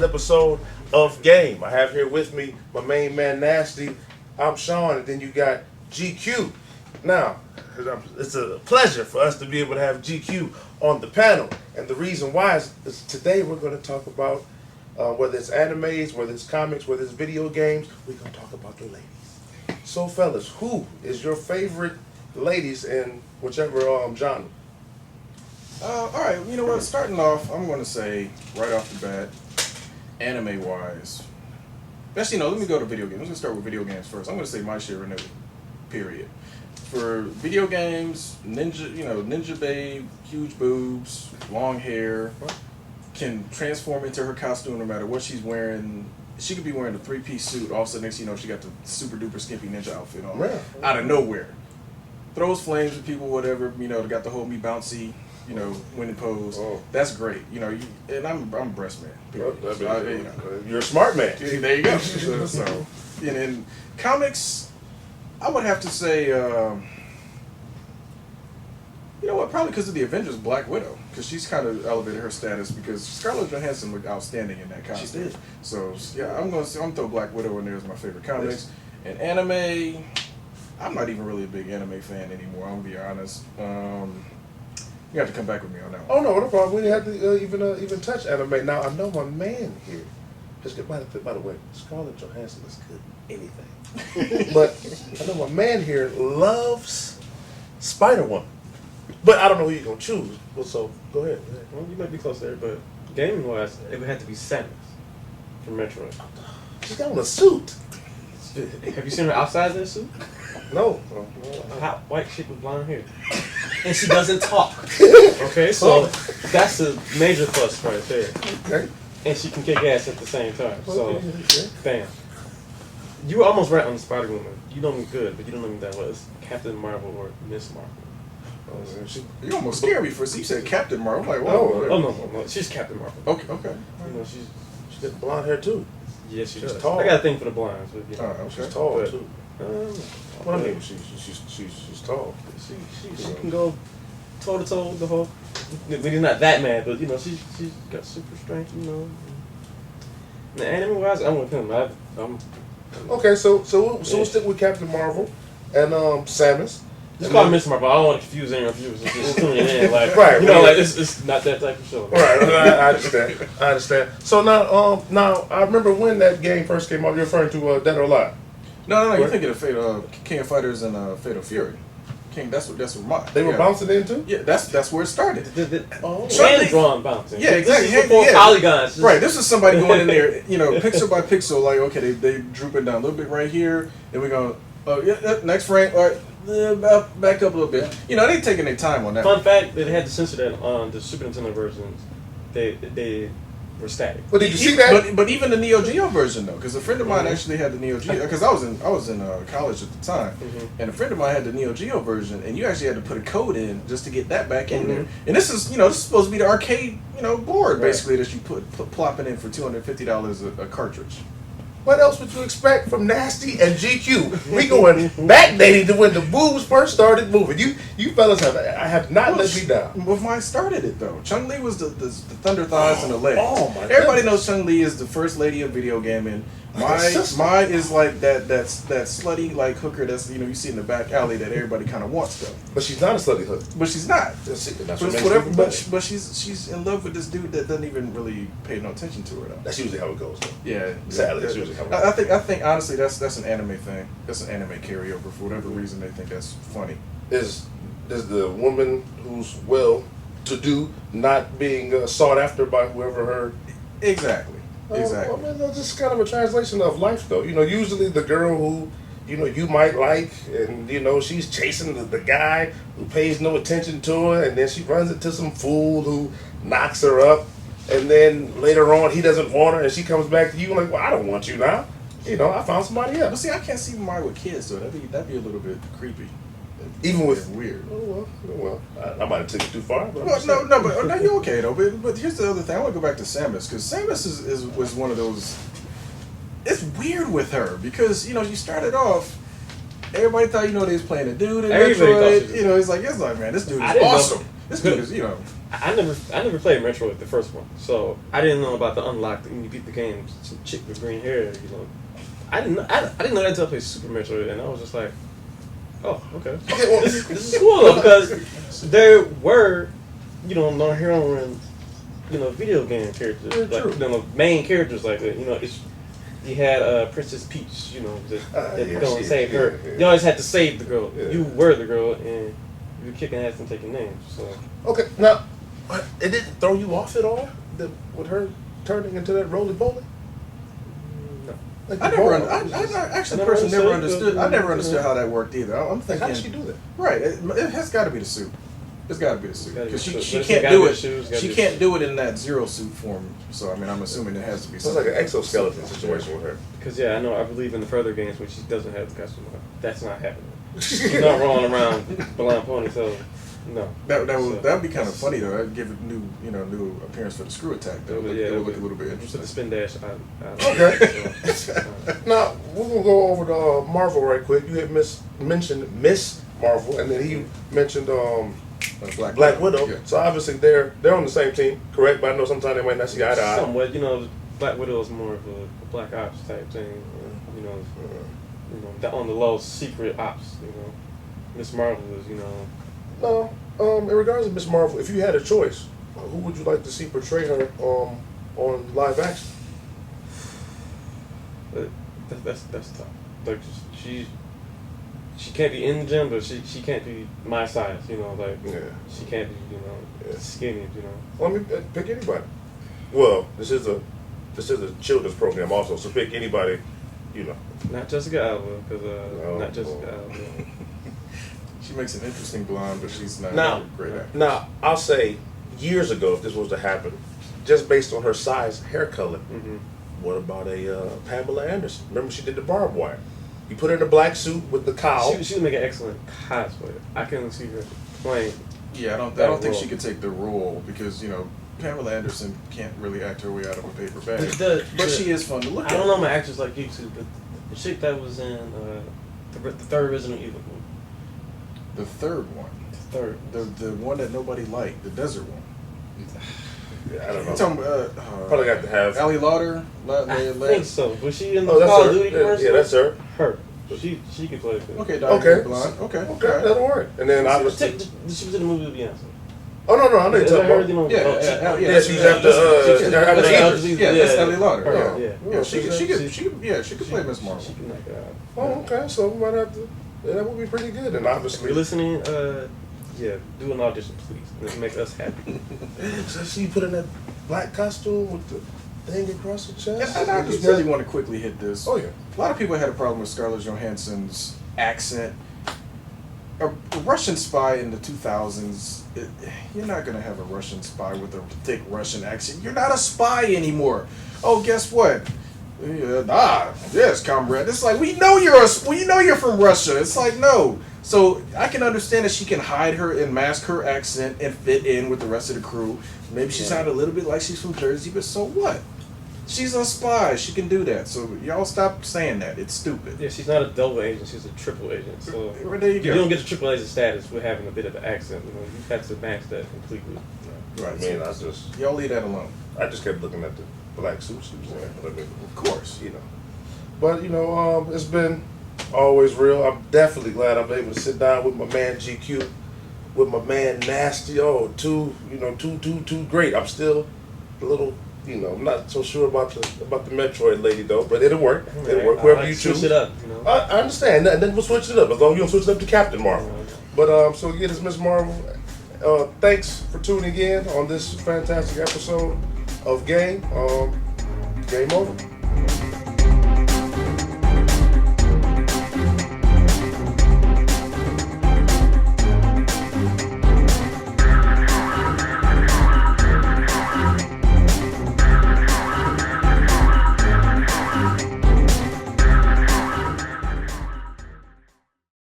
episode of Game. I have here with me my main man Nasty. I'm Sean, and then you got GQ. Now, it's a pleasure for us to be able to have GQ on the panel, and the reason why is today we're going to talk about whether it's animes, whether it's comics, whether it's video games. We're going to talk about the ladies. So, fellas, who is your favorite ladies in whichever genre? All right, you know what? Starting off, I'm going to say right off the bat, anime-wise. Actually, no, let me go to video games. I'm going to start with video games first. I'm going to say my share of it, period. For video games, Ninja Babe, huge boobs, long hair, can transform into her costume no matter what she's wearing. She could be wearing a three-piece suit. All of a sudden, next thing you know, she got the super duper skimpy ninja outfit on, out of nowhere. Throws flames at people, whatever. They got the whole me bouncy, winning pose. Oh. That's great. And I'm a breast man. You're a smart man. There you go. So, and in comics, I would have to say, probably because of the Avengers, Black Widow, because she's kind of elevated her status because Scarlett Johansson looked outstanding in that costume. She did. So yeah, I'm gonna throw Black Widow in there as my favorite comics. And anime, I'm not even really a big anime fan anymore. I'm gonna be honest. You have to come back with me on that one. Oh no problem. We didn't have to even touch anime. Now I know my man here. By the way, Scarlett Johansson is good anything. But I know my man here loves Spider-Woman. But I don't know who you're going to choose. Well, so, go ahead. Well, you might be close there, but gaming-wise, it would have to be Samus from Metroid. She's got on a suit. Have you seen her outside that suit? No. A hot white chick with blonde hair. And she doesn't talk. Okay, so that's a major plus right there. Okay. And she can kick ass at the same time. So, okay. Bam. You were almost right on the Spider-Woman. You know me good, but you don't know me that well. It's Captain Marvel or Miss Marvel. You almost scared me for. You said Captain Marvel. I'm like, whoa. No. She's Captain Marvel. Okay. She's got blonde hair too. Yes, she's tall. I got a thing for the blinds. But, okay. She's tall but, too. Well, I mean, she's tall. She can go toe to toe with the Hulk. He's not that mad, but she's got super strength. The anime wise, I'm with him. Okay, so we'll stick with Captain Marvel and Samus. Just call her Miss Marvel. I don't want to confuse anyone. Just tuning in, like right, it's not that type of show. Right, I understand. So now I remember when that game first came out. You're referring to Dead or Alive? No. You're thinking of King of Fighters and Fatal Fury. King, that's what mine. They were bouncing into? Yeah, that's where it started. Hand-drawn bouncing. Yeah, exactly. This is before polygons. Right, this is somebody going in there, pixel by pixel, like, okay, they drooping down a little bit right here, then we're going, next frame, all right, back up a little bit. They taking their time on that. Fun fact, they had to censor that on the Super Nintendo versions. They were static. But did you see that? But even the Neo Geo version though, because a friend of mine actually had the Neo Geo. Because I was in college at the time, and a friend of mine had the Neo Geo version, and you actually had to put a code in just to get that back in there. And this is supposed to be the arcade board basically that you put plopping in for $250 a cartridge. What else would you expect from Nasty and GQ? We going backdating to when the boobs first started moving. You fellas have not let me down. Well, mine started it though. Chun-Li was the thunder thighs and the legs. Oh my! Everybody knows Chun-Li is the first lady of video gaming. Mine is like that slutty like hooker that's you see in the back alley that everybody kind of wants though. But she's not a slutty hooker. But she's not. But she's in love with this dude that doesn't even really pay no attention to her though. That's usually how it goes though. Yeah. Sadly, that's usually how it goes. I think honestly that's an anime thing. That's an anime carryover for whatever reason they think that's funny. Is the woman who's well-to-do not being sought after by whoever her? Exactly. Exactly. That's just kind of a translation of life, though. Usually the girl who, you might like, and, she's chasing the guy who pays no attention to her, and then she runs into some fool who knocks her up, and then later on he doesn't want her, and she comes back to you like, well, I don't want you now. I found somebody else. But see, I can't see mine with kids, so that'd be a little bit creepy. Even with weird. Oh well. I might have taken it too far. But no, you're okay though. But here's the other thing. I want to go back to Samus because Samus was one of those. It's weird with her because you started off. Everybody thought they was playing a dude in Metroid. It's like man, this dude is awesome. This dude is I never played Metroid, the first one, so I didn't know about the unlocked. When you beat the game, some chick with green hair, you know. I didn't know that until I played Super Metroid, and I was just like, oh, okay. This is cool though, because there were, you know, non-heroine, you know, video game characters, Yeah, like, you know, main characters like that. You know, you had Princess Peach, you know, that go and save her. Yeah. You always had to save the girl. Yeah. You were the girl, and you were kicking ass and taking names. So Okay, now, it didn't throw you off at all with her turning into that roly-poly? no. Like I the never, ball. I actually never personally never understood, understood. I never you understood know. how that worked either. I'm Like, thinking, how did she do that? right? It has got to be the suit. It's got to be the suit Gotta be because the suit. she But can't gotta do be it. the shoes, gotta She be the can't do it in that zero suit form. So I mean, I'm assuming it has to be. So it's like an something. exoskeleton situation with her. Because yeah, I believe in the further games when she doesn't have the costume on. That's not happening. She's not rolling around blind ponytail. No. That'd be kind of funny though. That'd give it new appearance for the screw attack. That would look, Yeah, it would look but a little bit Put the interesting. spin dash out. Okay. Now, we're going to go over to Marvel right quick. You had mentioned Miss Marvel, and then he mentioned Black Widow. Yeah. So obviously they're on the same team, correct? But I know sometimes they might not see eye to eye. Somewhat, you know, Black Widow is more of a Black Ops type thing. You know, on the low, secret ops. You know, Miss Marvel is, you know. No, in regards to Miss Marvel, if you had a choice, who would you like to see portray her on live action? That's tough. Like she can't be in the gym, but she can't be my size. You know, like Yeah. she can't be, you know, Yeah. skinny. You know. Let me pick anybody. Well, this is a children's program also, so pick anybody. You know. Not Jessica Alba, because No. not Jessica Alba. She makes an interesting blonde, but she's not Now- a great actor. Now, I'll say years ago, if this was to happen, just based on her size, hair color, Mm-hmm. what about a Pamela Anderson? Remember she did the barbed wire. You put her in a black suit with the cowl. She would make an excellent cosplayer. I can see her playing. Yeah, I don't think she could take the role because Pamela Anderson can't really act her way out of a paper bag. But she is fun to look I at. don't know my actors like you two, but the chick that was in the third Resident Evil movie. The third one, The third. the one that nobody liked, the desert one. Yeah, I don't You know. talking about, Probably got to have. Ali Lauder? I think so. Was she in the Oh, that's Call of her. Duty Yeah, commercial? yeah, that's her. Her. She could play good. Okay, Okay. Blonde. Okay. Okay, alright. that'll work. And then obviously. She was in the movie with Beyonce. Oh no, I know you're Is that talking her? about. You know, Yeah, she was after after that's- Idris. Yeah, that's Ali Lauder. Her, Yeah, yeah. yeah. She could play Miss Marvel. She can knock it out. Oh, okay. So we might have to. Yeah, that would be pretty good. And If you're obviously, listening, yeah, do an audition, please. Let's make us happy. so she put in that black costume with the thing across the chest. And I just really want to quickly hit this. Oh yeah. A lot of people had a problem with Scarlett Johansson's accent. A Russian spy in the 2000s, you're not going to have a Russian spy with a thick Russian accent. You're not a spy anymore. Oh, guess what? Yes, comrade. It's like, we know you're from Russia. It's like, no. So I can understand that she can hide her and mask her accent and fit in with the rest of the crew. Maybe she sounded a little bit like she's from Jersey, but so what? She's a spy. She can do that. So y'all stop saying that. It's stupid. Yeah, she's not a double agent. She's a triple agent. So Well, there you you go. don't get the triple agent status with having a bit of an accent. You know, you have to match that completely. Right. I mean, So y'all leave that alone. I just kept looking at the black suit she was in. But I mean, Of course. you know. But it's been always real. I'm definitely glad I'm able to sit down with my man GQ, with my man Nasty. Oh, two great. I'm still a little, I'm not so sure about the Metroid lady though, but it'll work. It'll work wherever you choose. Switch it up. You know. I understand that, and then we'll switch it up as long as you don't switch it up to Captain Marvel. But so again, it's Miss Marvel. Thanks for tuning in on this fantastic episode of Game. Game over.